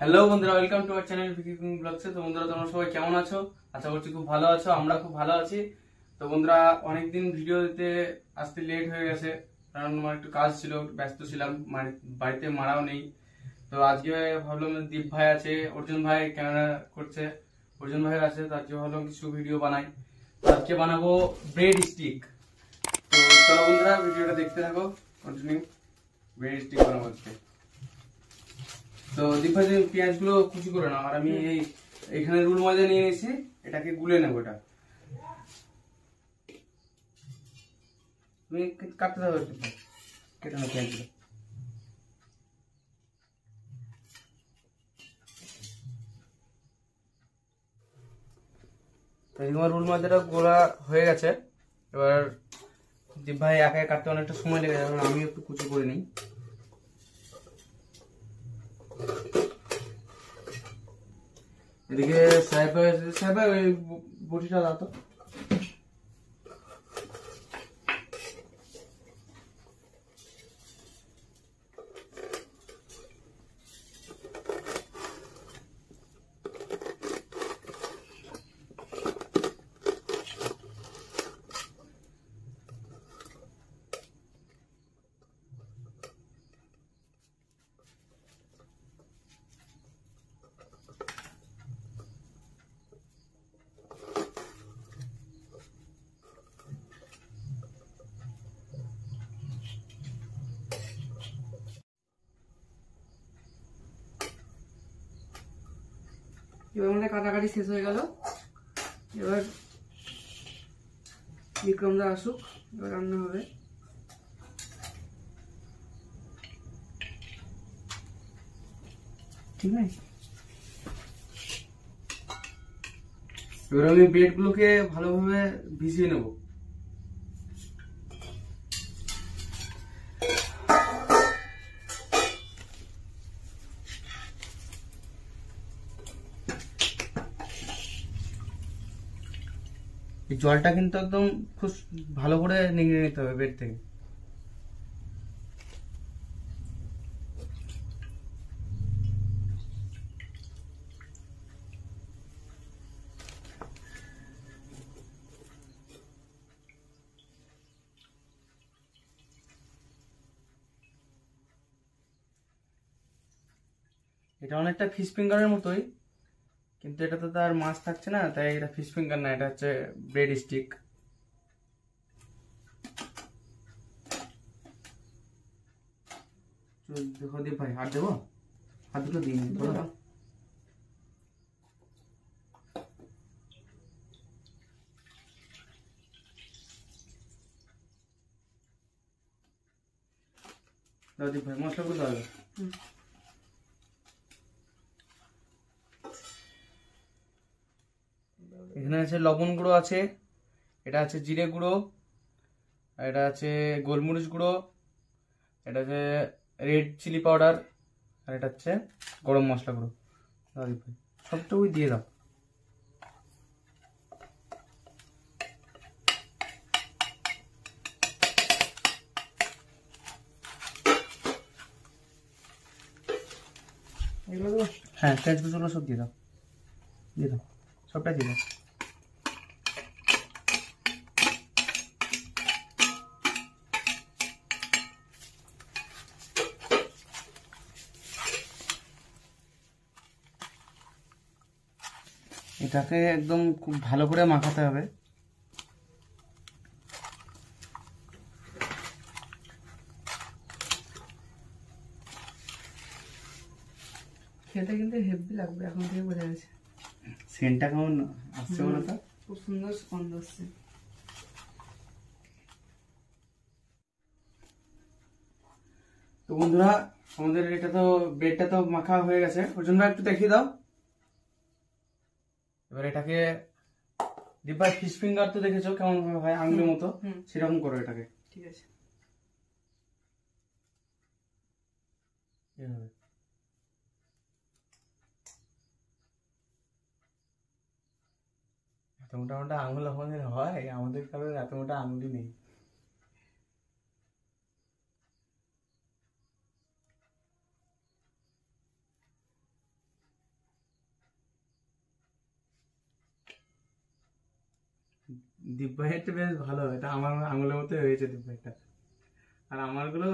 Hello বন্ধুরা, welcome to our channel Vicky cooking ব্লগসে। তো বন্ধুরা, তোমরা সবাই কেমন আছো? আশা করছি খুব ভালো আছো। আমরা খুব ভালো আছি। তো বন্ধুরা, অনেকদিন ভিডিও দিতে আসতে লেট হয়ে গেছে, কারণ আমার একটু কাজ ছিল, একটু ব্যস্ত ছিলাম, বাড়িতে মারাও নেই। তো আজকে ভাবলাম দীপ ভাই আছে, অর্জুন ভাই ক্যামেরা করছে, অর্জুন ভাই আছে, তার জন্য ভাবলাম কিছু ভিডিও বানাই। তো আজকে বানাবো ব্রেড স্টিক। তো চলো বন্ধুরা, ভিডিওটা দেখতে থাকো, কন্টিনিউ। ব্রেড স্টিক বানাবো আজকে। তো দীপা যে পেঁয়াজগুলো কুচি করে নাও, আর আমি এইখানে রুল ময়দা নিয়ে নিয়েছি, এটাকে গুলে নেবো। এটা তুমি কাটতে দাও, একটু কেটে নাও পেঁয়াজগুলো। তো তোমার রুল ময়দাটা গোলা হয়ে গেছে। এবার দীপ ভাই একা কাটতে অনেকটা সময় লেগে যাবে, আমি একটু কুচি করে নিই। এদিকে সাহেব ভাই ওই বটিটা দাও তো। এবার আমাদের কাটাকাটি শেষ হয়ে গেল। এবার বিক্রমদা আসুক, এবার রান্না হবে। ঠিক আছে, এবার আমি ব্রেড গুলোকে ভালোভাবে ভিজিয়ে নেবো। এই জলটা কিন্তু একদম খুব ভালো করে নিংড়ে নিতে হবে বেড থেকে। এটা অনেকটা ফিশ ফিঙ্গারের মতোই, কিন্তু এটা তো তার মাছ থাকছে না, তাই এটা ফিশ ফিঙ্গার না, এটা হচ্ছে ব্রেড স্টিক। দেখো দীপ ভাই, হাত দেবো, হাত দুটো দিয়ে নিই, বলো। দাও দীপ ভাই, মশলাগুলো দাও। এখানে আছে লবণ গুঁড়ো আছে, এটা আছে জিরে গুঁড়ো, এটা আছে গোলমরিচ গুঁড়ো, এটা আছে রেড চিলি পাউডার, আর এটা হচ্ছে গরম মশলা গুঁড়ো। দাও দীপ ভাই, সবটুকুই দিয়ে দাও। এগুলো দেবো? হ্যাঁ, পেঁয়াজ কুচুগুলো সব দিয়ে দাও, দিয়ে দাও, সবটা দিয়ে দাও। এটাকে একদম খুব ভালো করে মাখাতে হবে। খেতে কিন্তু হেভি লাগবে, এখন থেকে বোঝা গেছে। সেন্টটা কেমন আসছে বলো তো? খুব সুন্দর গন্ধ আসছে। তো বন্ধুরা, আমাদের এটা তো ব্রেডটা তো মাখা হয়ে গেছে, ওর জন্য একটু দেখিয়ে দাও। এবার এটাকে দীপা ফিশ ফিঙ্গার তো দেখেছো কেমন ভাবে হয়, আঙুলের মতো, সেরকম করো এটাকে। ঠিক আছে, এভাবে। এত মোটা মোটা আঙুল আমাদের হয়, আমাদের কারোর এত মোটা আঙুলই নেই। দীপ ভাইয়েরটা বেশ ভালো, এটা আমার আঙুলের মতো হয়েছে দীপ ভাইটা, আর আমারগুলো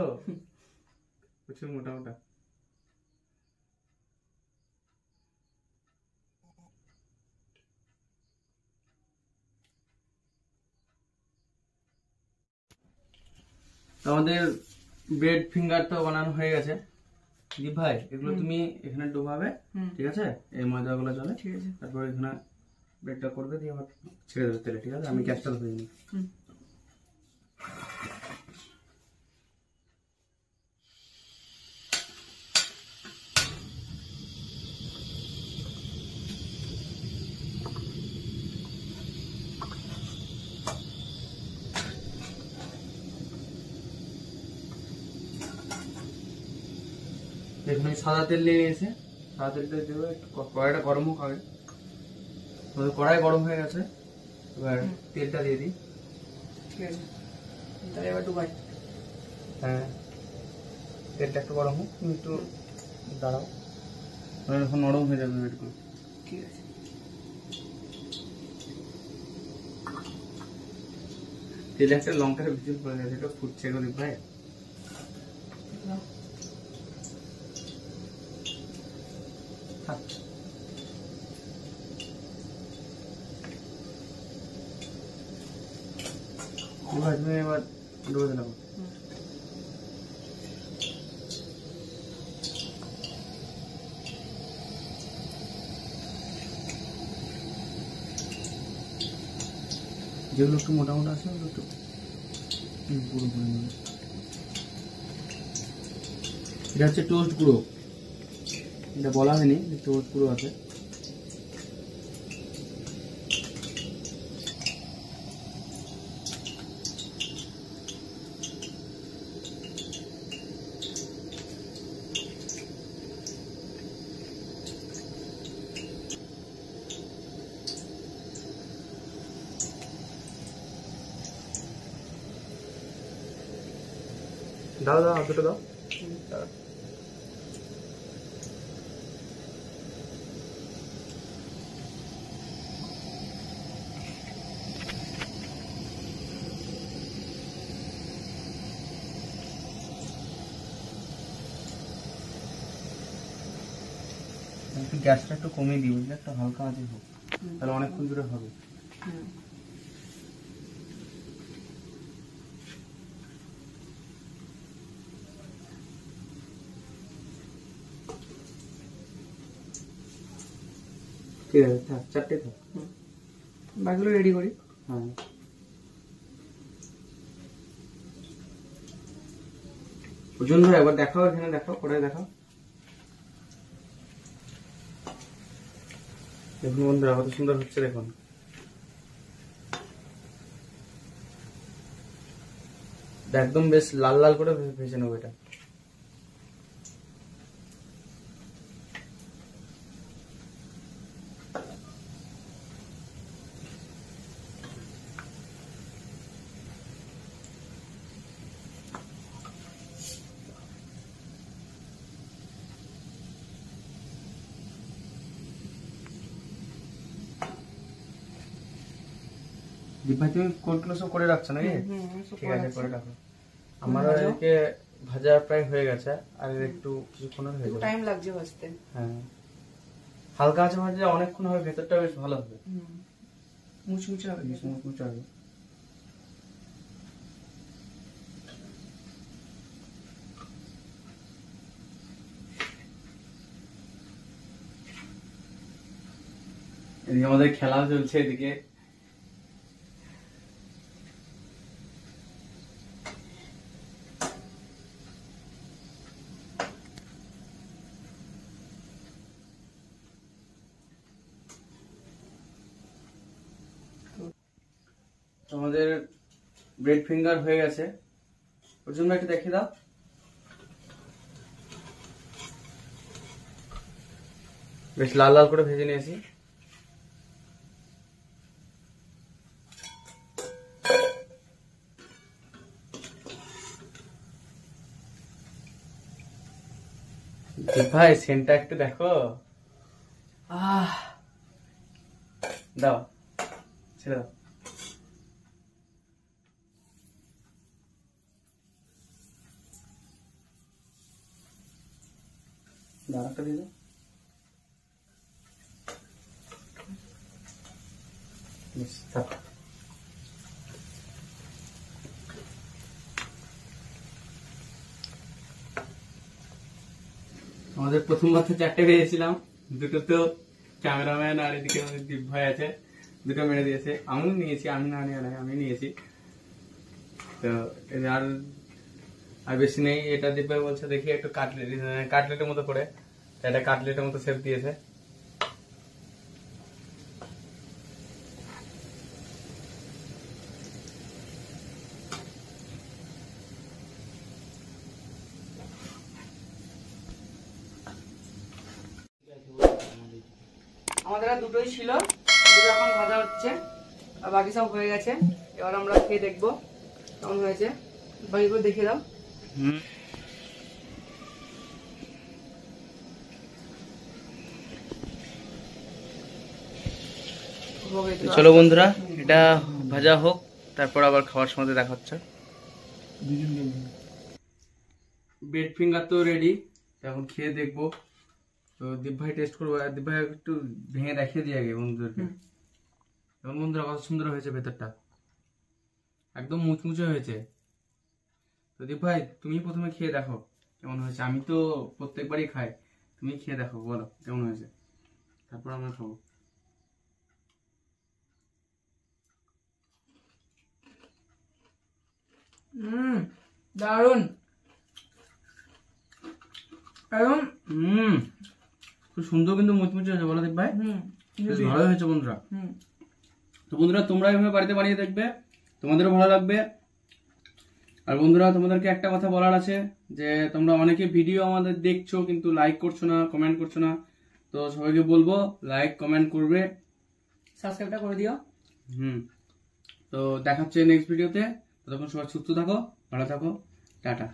প্রচুর মোটা মোটা। তো আমাদের ব্রেড ফিঙ্গার তো বানানো হয়ে গেছে। দীপ ভাই এগুলো তুমি এখানে ডুবাবে, ঠিক আছে? এই ময়দাগুলো চলে, ঠিক আছে। তারপর এখানে ব্রেডটা করবে, দিয়ে আবার ছেড়ে দেবে তেলে, ঠিক আছে? আমি গ্যাসটা ধরে নিই। এখানে সাদা তেল নিয়ে নিয়েছে, সাদা তেলটা দেবো, কড়াইটা গরম হোক আগে। কড়াই গরম হয়ে গেছে, এবার তেলটা দিয়ে দিই। ঠিক আছে, তাহলে এবার ডুবাই। হ্যাঁ, তেলটা একটু গরম হোক, তুমি একটু দাঁড়াও, এখন নরম হয়ে যাবে একটু। ঠিক আছে। তেলে একটা লঙ্কার ভিতর পড়ে গেছে, এটা ফুটছে গো দীপ ভাই। থাক। এবার তুমি এবার ডুবে দিলাম। যেগুলো একটু মোটা মোটা আছে ওগুলো একটু গুঁড়ো করে নেবে। এটা হচ্ছে টোস্ট গুঁড়ো, এটা বলা হয়নি যে টোস্ট গুঁড়ো আছে। দাও দাও, আর দুটো দাও। একটু গ্যাসটা একটু কমিয়ে দিই, বুঝলে? একটা হালকা আছে হোক, তাহলে অনেকক্ষণ ধরে হবে। ঠিক আছে, থাক, চারটে থাক। বাকিগুলো রেডি করি। হ্যাঁ, ওজন ধরে একবার দেখাও, এখানে দেখাও, কোথায় দেখাও। দেখুন বন্ধুরা কত সুন্দর হচ্ছে, দেখুন। একদম বেশ লাল লাল করে ভেজে নেবো এটা। দীপ ভাই তুমি কোনগুলো সব করে রাখছো নাকি? ঠিক আছে, করে রাখো। আমার এদিকে ভাজা প্রায় হয়ে গেছে, আর একটু কিছুক্ষণ হয়ে যাবে। টাইম লাগছে ভাজতে। হ্যাঁ, হালকা আছে ভাজলে অনেকক্ষণ হবে, ভেতরটা বেশ ভালো হবে, মুচমুচে হবে। মুচমুচে হবে। এদিকে আমাদের খেলা চলছে, এদিকে আমাদের ব্রেড ফিঙ্গার হয়ে গেছে, ওর জন্য একটু দেখিয়ে দাও। বেশ লাল লাল করে ভেজে নিয়েছি। ভাই সেন্টটা একটু দেখো। দাও, ছেড়ে দাও। দাঁড়াটা দিয়ে দাও। বেশ, থাক। আমাদের প্রথমবার তো 4টে পেয়েছিলাম, দুটো তো ক্যামেরাম্যান আর এদিকে আমাদের দীপ ভাই আছে, দুটো মেরে দিয়েছে। আমিও নিয়েছি, আমি না নিয়ে নাই, আমি নিয়েছি। তো আর আর বেশি নেই। এটা দীপ ভাই বলছে দেখি একটু কাটলেটের মতো করে, এটা কাটলেটের মতো শেপ দিয়েছে। আমাদের আর দুটোই ছিল, দুটো এখন ভাজা হচ্ছে আর বাকি সব হয়ে গেছে। এবার আমরা খেয়ে দেখবো কেমন হয়েছে। বাকি করে দেখিয়ে দাও। চলো বন্ধুরা, এটা ভাজা হোক, তারপর আবার খাওয়ার সময় দেখা হচ্ছে। ব্রেড ফিঙ্গার তো রেডি, এখন খেয়ে দেখবো। তো দীপ ভাই টেস্ট করবো, আর দীপ ভাই একটু ভেঙে দেখিয়ে দিয়ে আগে বন্ধুদেরকে। এবং বন্ধুরা কত সুন্দর হয়েছে ভেতরটা, একদম মুচমুচে হয়েছে। তো দীপ ভাই তুমি প্রথমে খেয়ে দেখো কেমন হয়েছে। আমি তো প্রত্যেকবারই খাই, তুমি খেয়ে দেখো, বলো কেমন হয়েছে, তারপর আমরা খাবো। দারুন একদম। খুব সুন্দর কিন্তু মুচমুচে হয়েছে, বলো দীপ ভাই। বেশ ভালো হয়েছে বন্ধুরা। তো বন্ধুরা তোমরা এভাবে বাড়িতে বানিয়ে দেখবে, তোমাদেরও ভালো লাগবে। আর বন্ধুরা তোমাদেরকে একটা কথা বলার আছে, যে তোমরা অনেকে ভিডিও আমাদের দেখছো কিন্তু লাইক করছো না, কমেন্ট করছো না। তো সবাইকে বলবো লাইক কমেন্ট করবে, সাবস্ক্রাইবটা করে দিও। তো দেখাচ্ছে নেক্সট ভিডিওতে। ততক্ষণ সবাই সুস্থ থাকো, ভালো থাকো, টাটা।